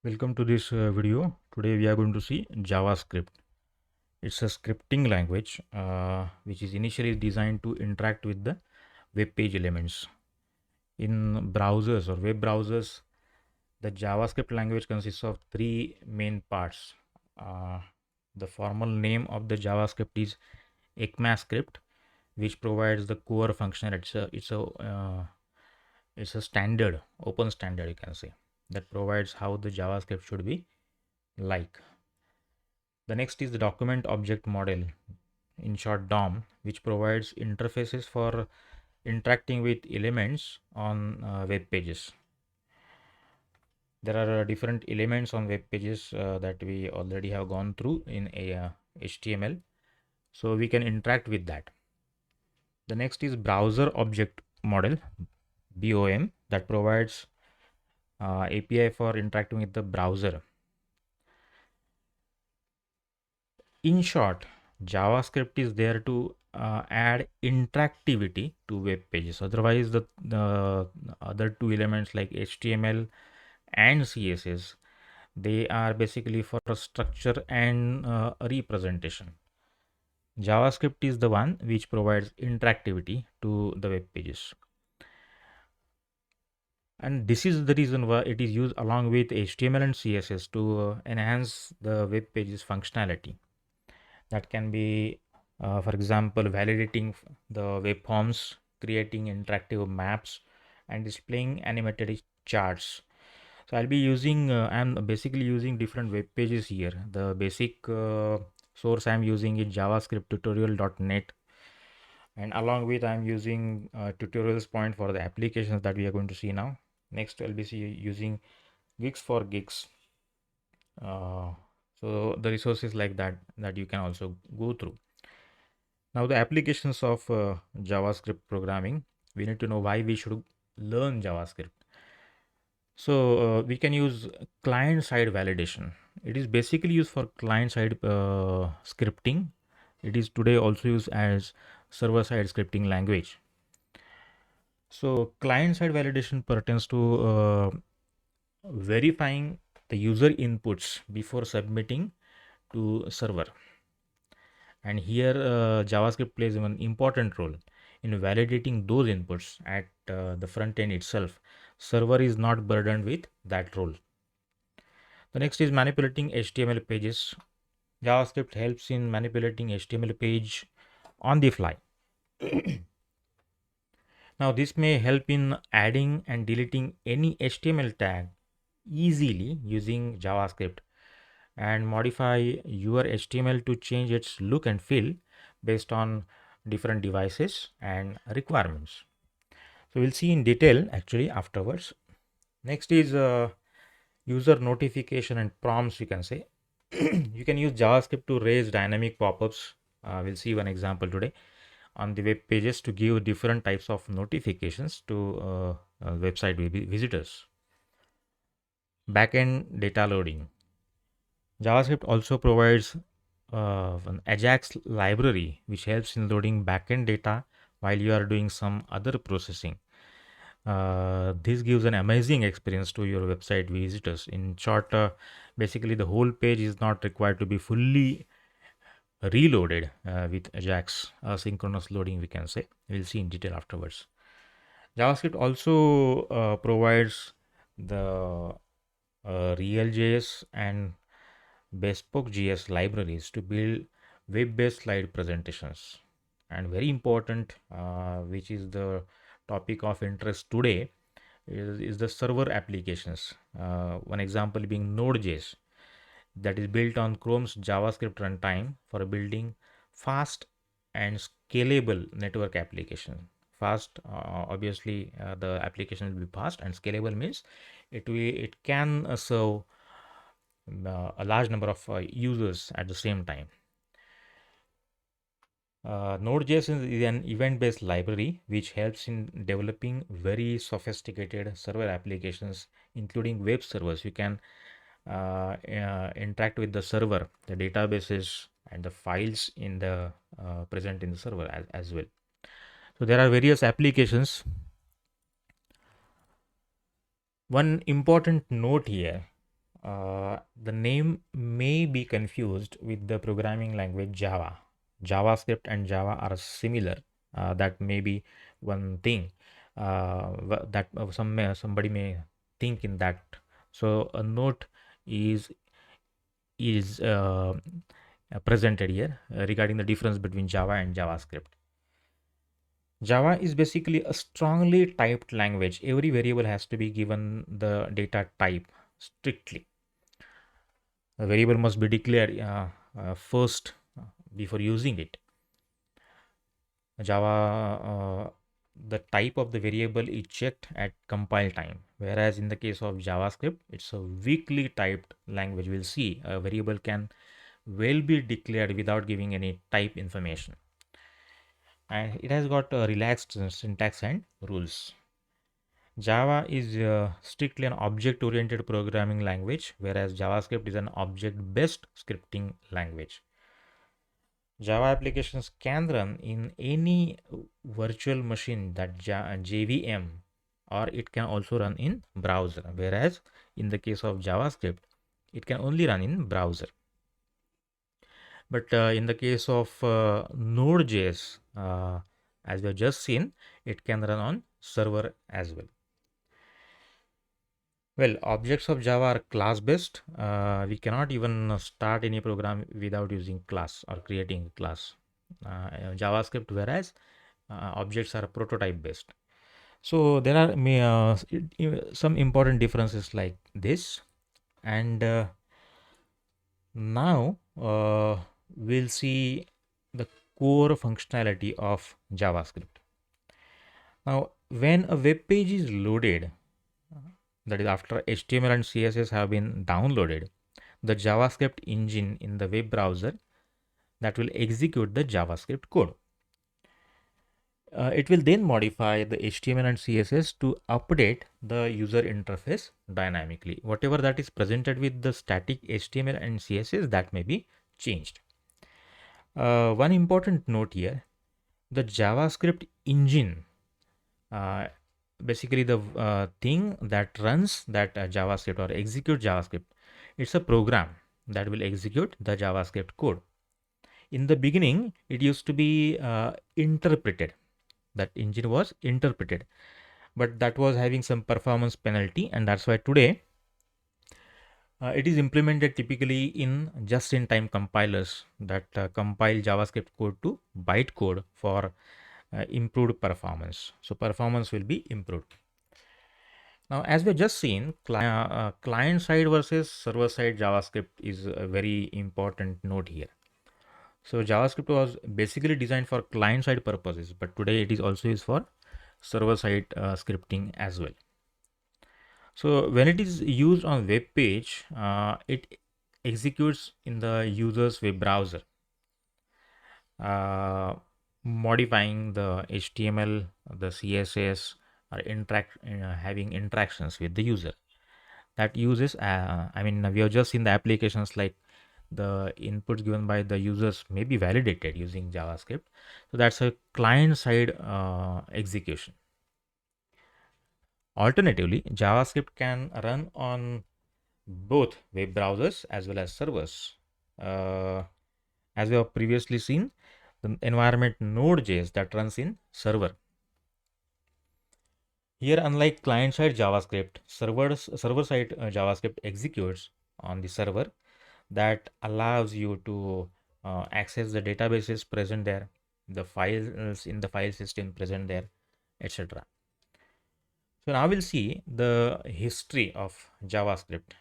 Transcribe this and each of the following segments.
Welcome to this video. Today we are going to see JavaScript. It's a scripting language which is initially designed to interact with the web page elements. In browsers or web browsers, the JavaScript language consists of three main parts. Uh, the formal name of the JavaScript is ECMAScript, which provides the core function. It's a standard, open standard, you can say, that provides how the JavaScript should be like. The next is the document object model, in short DOM, which provides interfaces for interacting with elements on web pages. There are different elements on web pages that we already have gone through in HTML, so we can interact with that. The next is browser object model, BOM, that provides API for interacting with the browser. In short, JavaScript is there to add interactivity to web pages. Otherwise, the other two elements like HTML and CSS, they are basically for a structure and a representation. JavaScript is the one which provides interactivity to the web pages. And this is the reason why it is used along with HTML and CSS to enhance the web pages functionality. That can be, for example, validating the web forms, creating interactive maps, and displaying animated charts. So I'll be using, I'm basically using different web pages here. The basic source I'm using is JavaScript tutorial.net, and along with I'm using tutorials point for the applications that we are going to see now. Next, I'll be using Gigs for Gigs. So the resources like that you can also go through. Now the applications of JavaScript programming, we need to know why we should learn JavaScript. So we can use client-side validation. It is basically used for client-side scripting. It is today also used as server-side scripting language. So client-side validation pertains to verifying the user inputs before submitting to server. And here JavaScript plays an important role in validating those inputs at the front end itself. Server is not burdened with that role. The next is manipulating HTML pages. JavaScript helps in manipulating HTML page on the fly. Now this may help in adding and deleting any HTML tag easily using JavaScript, and modify your HTML to change its look and feel based on different devices and requirements. So we'll see in detail actually afterwards. Next is user notification and prompts, you can say. You can use JavaScript to raise dynamic pop-ups. We'll see one example today on the web pages to give different types of notifications to website visitors. Backend data loading. JavaScript also provides an Ajax library which helps in loading backend data while you are doing some other processing. This gives an amazing experience to your website visitors. In short, basically the whole page is not required to be fully reloaded with Ajax synchronous loading, we can say. We'll see in detail afterwards. JavaScript also provides the Real.js and Bespoke.js libraries to build web-based slide presentations. And very important, which is the topic of interest today, is the server applications. One example being Node.js, that is built on Chrome's JavaScript runtime for building fast and scalable network application. Fast, obviously, the application will be fast, and scalable means it can serve a large number of users at the same time. Node.js is an event-based library which helps in developing very sophisticated server applications, including web servers. You can interact with the server, the databases, and the files in the present in the server as well. So there are various applications. One important note here: The name may be confused with the programming language Java. JavaScript and Java are similar. That may be one thing that somebody may think in that. So a note is presented here regarding the difference between Java and JavaScript. Java is basically a strongly typed language. Every variable has to be given the data type strictly. The variable must be declared first before using it. Java, the type of the variable is checked at compile time, whereas in the case of JavaScript, it's a weakly typed language. We'll see a variable can well be declared without giving any type information, and it has got a relaxed syntax and rules. Java is strictly an object-oriented programming language, whereas JavaScript is an object-based scripting language. Java applications can run in any virtual machine, that JVM, or it can also run in browser, whereas in the case of JavaScript, it can only run in browser. But in the case of Node.js, as we have just seen, it can run on server as well. Well, objects of Java are class-based. We cannot even start any program without using class or creating a class. JavaScript, whereas objects are prototype-based. So there are some important differences like this, and now we'll see the core functionality of JavaScript. Now, when a web page is loaded, that is after HTML and CSS have been downloaded, the JavaScript engine in the web browser that will execute the JavaScript code. It will then modify the HTML and CSS to update the user interface dynamically. Whatever that is presented with the static HTML and CSS, that may be changed. One important note here, the JavaScript engine, basically the thing that runs that JavaScript or execute JavaScript, it's a program that will execute the JavaScript code. In the beginning, it used to be interpreted. That engine was interpreted, but that was having some performance penalty, and that's why today it is implemented typically in just-in-time compilers that compile JavaScript code to bytecode for improved performance. So performance will be improved. Now, as we just seen, client side versus server side JavaScript is a very important note here. So JavaScript was basically designed for client side purposes, but today it is also used for server side scripting as well. So when it is used on web page, it executes in the user's web browser, modifying the HTML, the CSS, or having interactions with the user. That uses, we have just seen the applications like the inputs given by the users may be validated using JavaScript. So that's a client-side execution. Alternatively, JavaScript can run on both web browsers as well as servers. As we have previously seen, the environment Node.js that runs in server. Here, unlike client-side JavaScript, server-side JavaScript executes on the server. That allows you to access the databases present there, the files in the file system present there, etc. So now we'll see the history of JavaScript.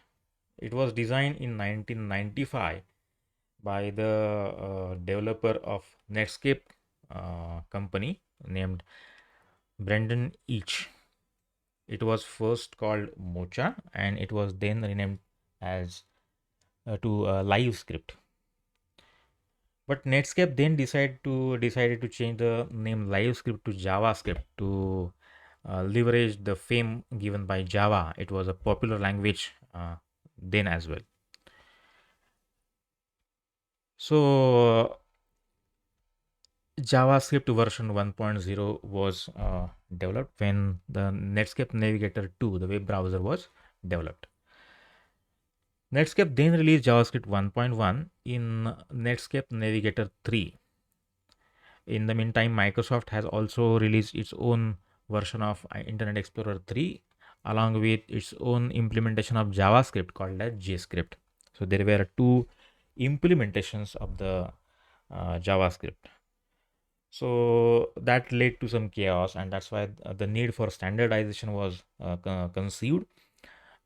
It was designed in 1995 by the developer of Netscape company named Brendan Eich. It was first called Mocha, and it was then renamed as to LiveScript. But Netscape then decided to change the name LiveScript to JavaScript to leverage the fame given by Java. It was a popular language then as well. So JavaScript version 1.0 was developed when the Netscape Navigator 2, the web browser, was developed. Netscape then released JavaScript 1.1 in Netscape Navigator 3. In the meantime, Microsoft has also released its own version of Internet Explorer 3 along with its own implementation of JavaScript called as JScript. So there were two implementations of the JavaScript. So that led to some chaos, and that's why the need for standardization was conceived.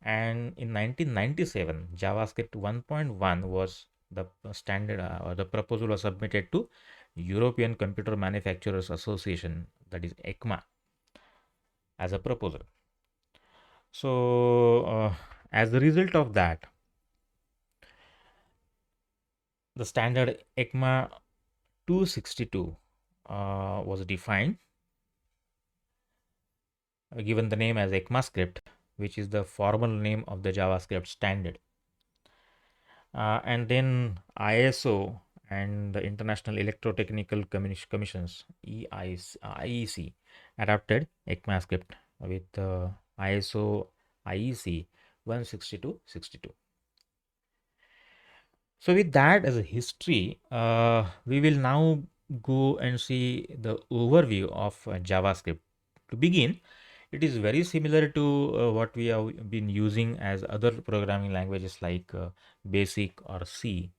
And in 1997, JavaScript 1.1 was the standard, or the proposal was submitted to European Computer Manufacturers Association, that is ECMA, as a proposal. So as a result of that, the standard ECMA 262 was defined, given the name as ECMAScript, which is the formal name of the JavaScript standard. And then ISO and the International Electrotechnical Commissions IEC adopted ECMAScript with ISO IEC 16262. So with that as a history, we will now go and see the overview of JavaScript. To begin, it is very similar to what we have been using as other programming languages like BASIC or C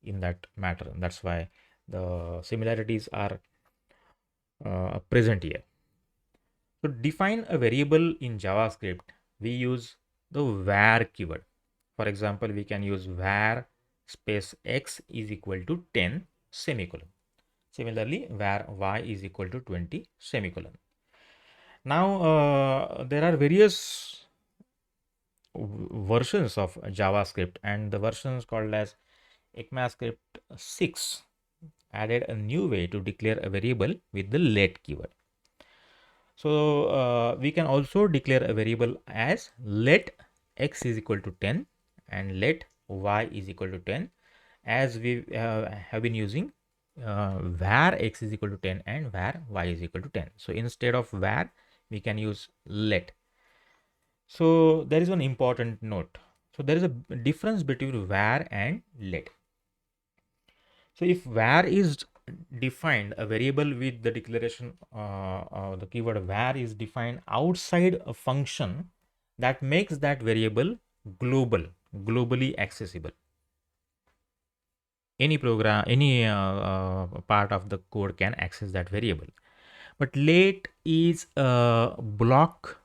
in that matter. That's why the similarities are present here. To define a variable in JavaScript, we use the var keyword. For example, we can use var space x is equal to 10 semicolon. Similarly, var y is equal to 20 semicolon. Now, there are various versions of JavaScript, and the versions called as ECMAScript 6 added a new way to declare a variable with the let keyword. So we can also declare a variable as let x is equal to 10 and let y is equal to 10, as we have been using var x is equal to 10 and var y is equal to 10. So instead of var, we can use let. So there is one important note. So there is a difference between var and let. So if var is defined, a variable with the declaration the keyword var is defined outside a function, that makes that variable globally accessible. Any program, any part of the code can access that variable. But let is a block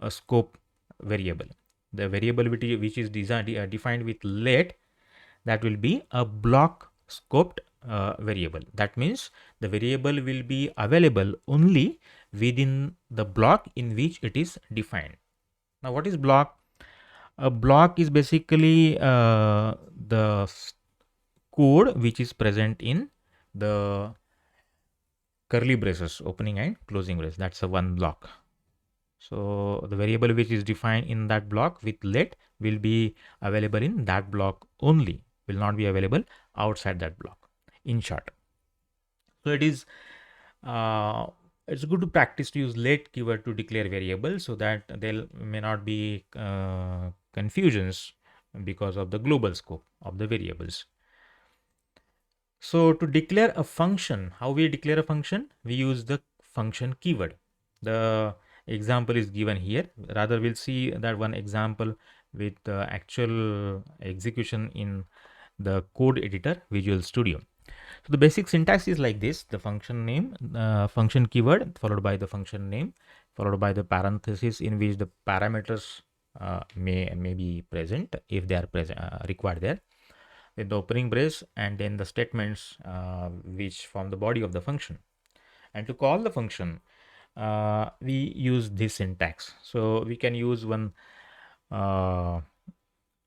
scope variable. The variable which is defined with let, that will be a block scoped variable. That means the variable will be available only within the block in which it is defined. Now, what is block? A block is basically the code which is present in the curly braces, opening and closing brace. That's a one block. So the variable which is defined in that block with let will be available in that block only, will not be available outside that block, in short. So it is it's good to practice to use let keyword to declare variables, so that there may not be confusions because of the global scope of the variables. So to declare a function, how we declare a function? We use the function keyword. The example is given here. Rather, we'll see that one example with the actual execution in the code editor, Visual Studio. So the basic syntax is like this: the function name, function keyword, followed by the function name, followed by the parenthesis in which the parameters may be present if they are present required there, with the opening brace, and then the statements which form the body of the function. And to call the function, we use this syntax. So we can use one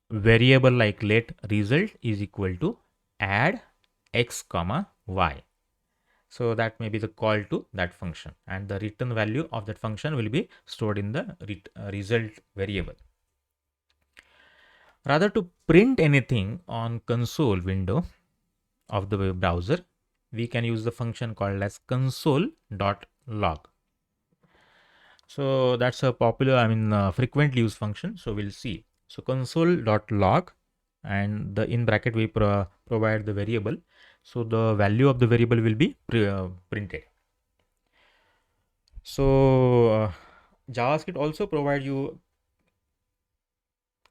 variable like let result is equal to add x comma y. So that may be the call to that function, and the return value of that function will be stored in the result variable. Rather, to print anything on console window of the web browser, we can use the function called as console.log. So that's a popular, frequently used function. So we'll see. So console.log, and the in bracket we provide the variable. So the value of the variable will be printed. So JavaScript also provide you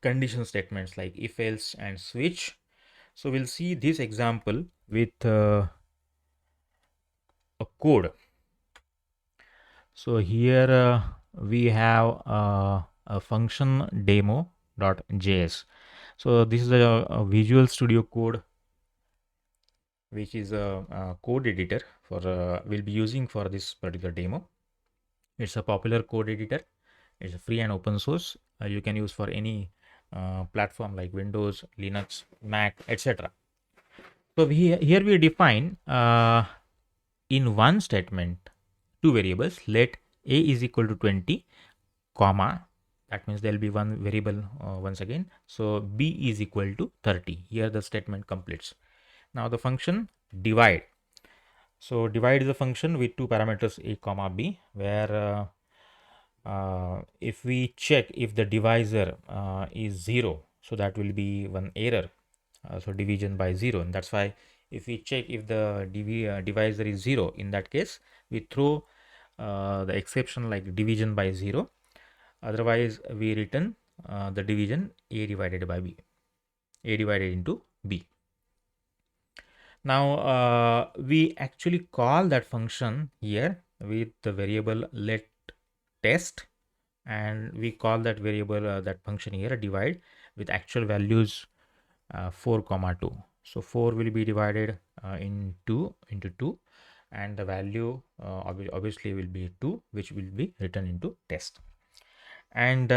condition statements like if else and switch. So we'll see this example with a code. So here we have a function demo.js. So this is a Visual Studio Code, which is a code editor for we'll be using for this particular demo. It's a popular code editor. It's free and open source. You can use for any platform like Windows, Linux, Mac, etc. So here we define in one statement two variables. Let a is equal to 20, comma, that means there will be one variable once again. So b is equal to 30. Here the statement completes. Now the function divide. So divide is a function with two parameters a comma b, where if we check if the divisor is 0, so that will be one error. So division by 0, and that's why if we check if the divisor is 0, in that case we throw the exception like division by 0. Otherwise we return the division a divided by b, a divided into b. Now we actually call that function here with the variable let test, and we call that variable that function here divide with actual values 4 comma 2. So 4 will be divided into 2, and the value obviously will be 2, which will be written into test. And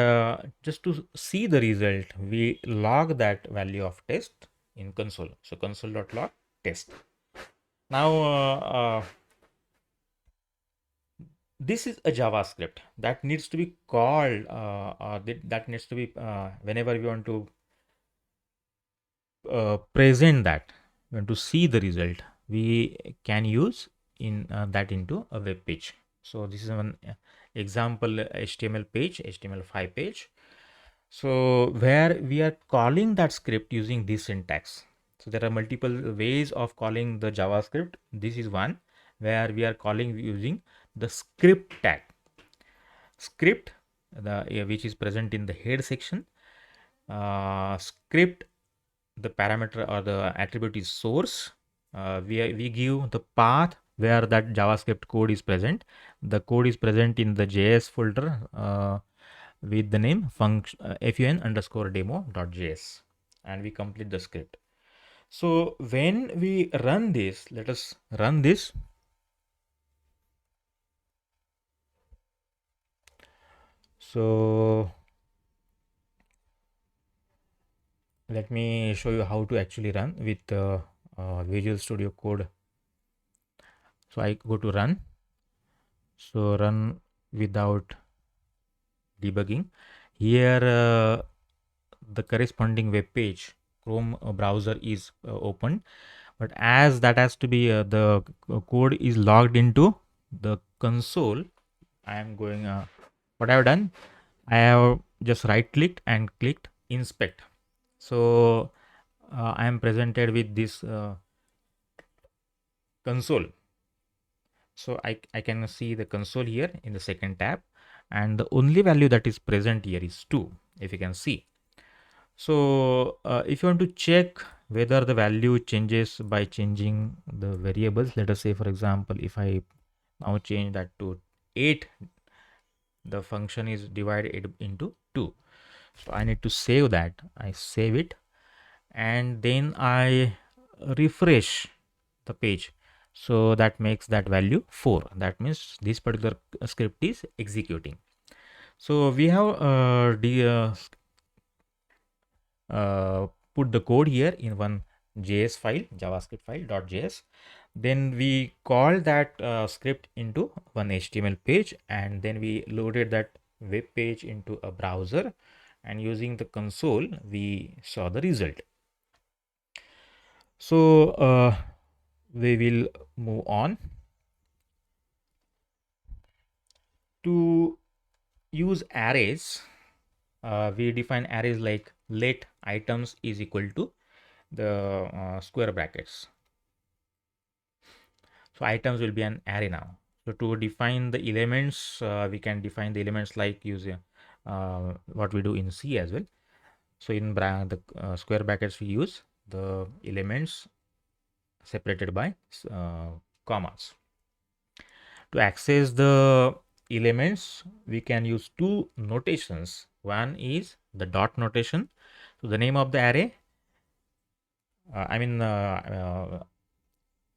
just to see the result, we log that value of test in console. So console.log test. Now this is a JavaScript that needs to be called that needs to be whenever we want to present that, we want to see the result, we can use in that into a web page. So this is one example HTML page, HTML5 page. So where we are calling that script using this syntax. So there are multiple ways of calling the JavaScript. This is one where we are calling using the script tag. Script, which is present in the head section. Script, the parameter or the attribute is source. We give the path where that JavaScript code is present. The code is present in the JS folder with the name function fun_demo.js, and we complete the script. So when we run this, let us run this. So let me show you how to actually run with Visual Studio Code. So I go to run. So run without debugging. Here the corresponding web page, Chrome browser is opened, but as that has to be the code is logged into the console, I am going what I have done, I have just right clicked and clicked inspect. So I am presented with this console. So I can see the console here in the second tab, and the only value that is present here is 2, if you can see. So if you want to check whether the value changes by changing the variables, let us say for example if I now change that to 8, the function is divided into 2. So I need to save that. I save it, and then I refresh the page. So that makes that value 4. That means this particular script is executing. So we have put the code here in one JS file, JavaScript file .js. Then we call that script into one HTML page, and then we loaded that web page into a browser, and using the console we saw the result. So we will move on to use arrays. we define arrays like let items is equal to the square brackets. So items will be an array now. So to define the elements, we can define the elements like using what we do in C as well. So in the square brackets, we use the elements separated by commas. To access the elements, we can use two notations. One is the dot notation. So the name of the array,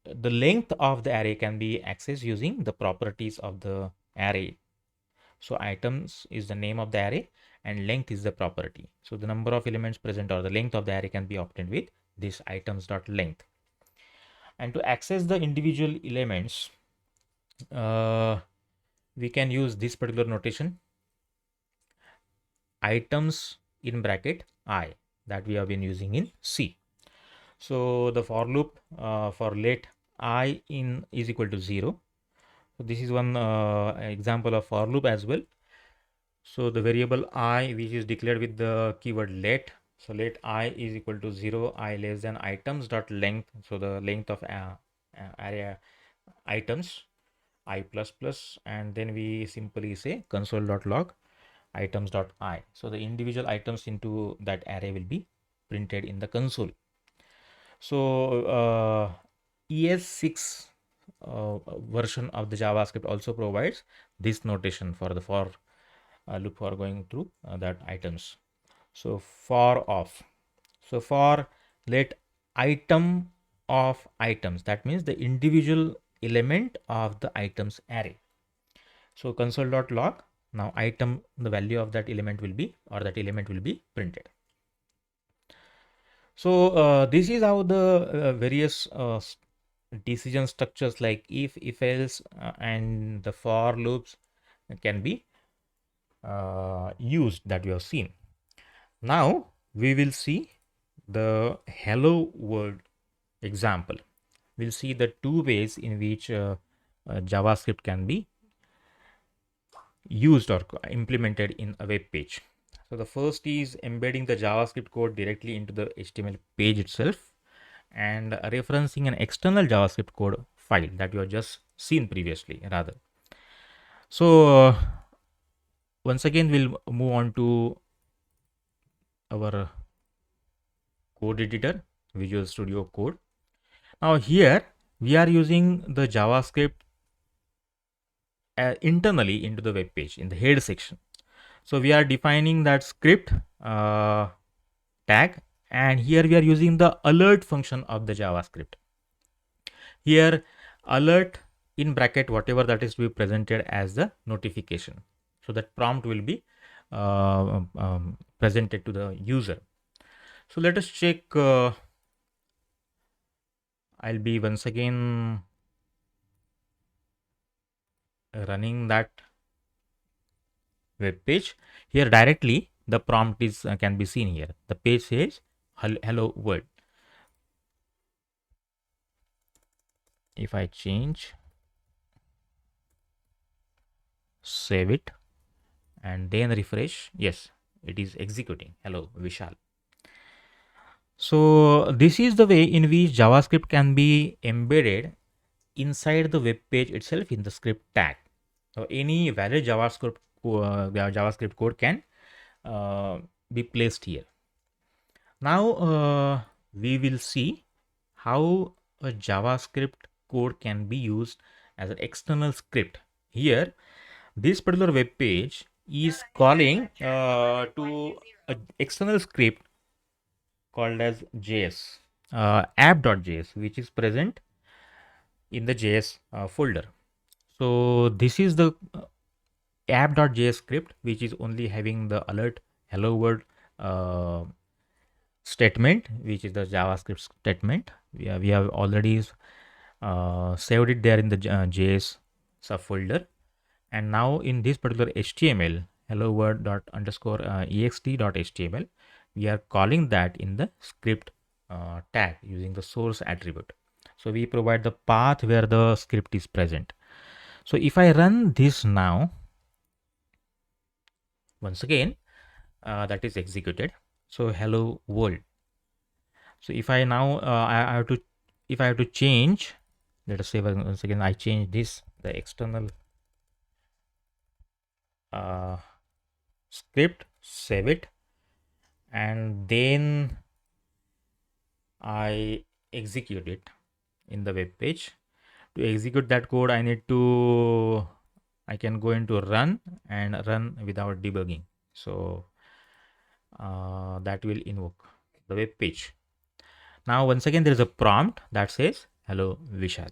the length of the array can be accessed using the properties of the array. So items is the name of the array and length is the property. So the number of elements present or the length of the array can be obtained with this items dot length. And to access the individual elements, we can use this particular notation, items in bracket I, that we have been using in C. So the for loop for let I in is equal to 0. So this is one example of for loop as well. So the variable I, which is declared with the keyword let. So let I is equal to 0, I less than items dot length. So the length of array items I plus plus, and then we simply say console.log items.I. So the individual items into that array will be printed in the console. So ES6 version of the JavaScript also provides this notation for the for loop for going through that items. So for of, so for let item of items, that means the individual element of the items array. So console.log, now item, the value of that element will be, or that element will be printed. So this is how the various decision structures like if else, and the for loops can be used, that we have seen. Now we will see the hello world example. We'll see the two ways in which JavaScript can be used or implemented in a web page. So the first is embedding the JavaScript code directly into the HTML page itself and referencing an external JavaScript code file that you have just seen previously rather. So once again, we'll move on to our code editor, Visual Studio Code. Now here we are using the JavaScript internally into the web page in the head section. So we are defining that script tag, and here we are using the alert function of the JavaScript. Here alert in bracket whatever that is to be presented as the notification. So that prompt will be presented to the user. So let us check. I'll be once again running that web page. Here directly the prompt is can be seen here. The page says hello world. If I change, save it, and then refresh, yes, it is executing. Hello Vishal. So this is the way in which JavaScript can be embedded inside the web page itself in the script tag. So any valid JavaScript code can be placed here. Now we will see how a JavaScript code can be used as an external script. Here, this particular web page is calling to an external script called as JS, app.js, which is present in the JS folder. So this is the app.js script, which is only having the alert hello world statement, which is the JavaScript statement. We have already saved it there in the JS subfolder, and now in this particular HTML hello world dot underscore ext dot html, we are calling that in the script tag using the source attribute. So we provide the path where the script is present. So if I run this now, once again, that is executed. So hello world. So if I now I have to, if I have to change, let us say once again I change this, the external uh, script, save it, and then I execute it in the web page. To execute that code, I can go into run and run without debugging. So that will invoke the web page. Now once again there is a prompt that says hello Vishal.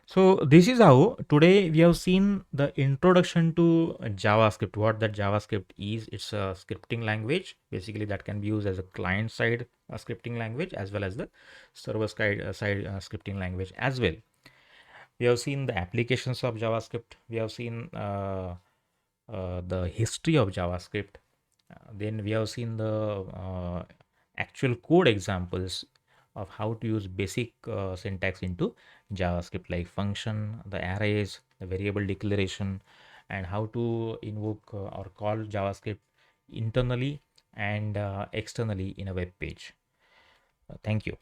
So this is how today we have seen the introduction to JavaScript. What that JavaScript is, it's a scripting language basically that can be used as a client side scripting language as well as the server side scripting language as well. We have seen the applications of JavaScript. We have seen the history of JavaScript. Then we have seen the actual code examples of how to use basic syntax into JavaScript, like function, the arrays, the variable declaration, and how to invoke or call JavaScript internally and externally in a web page. Thank you.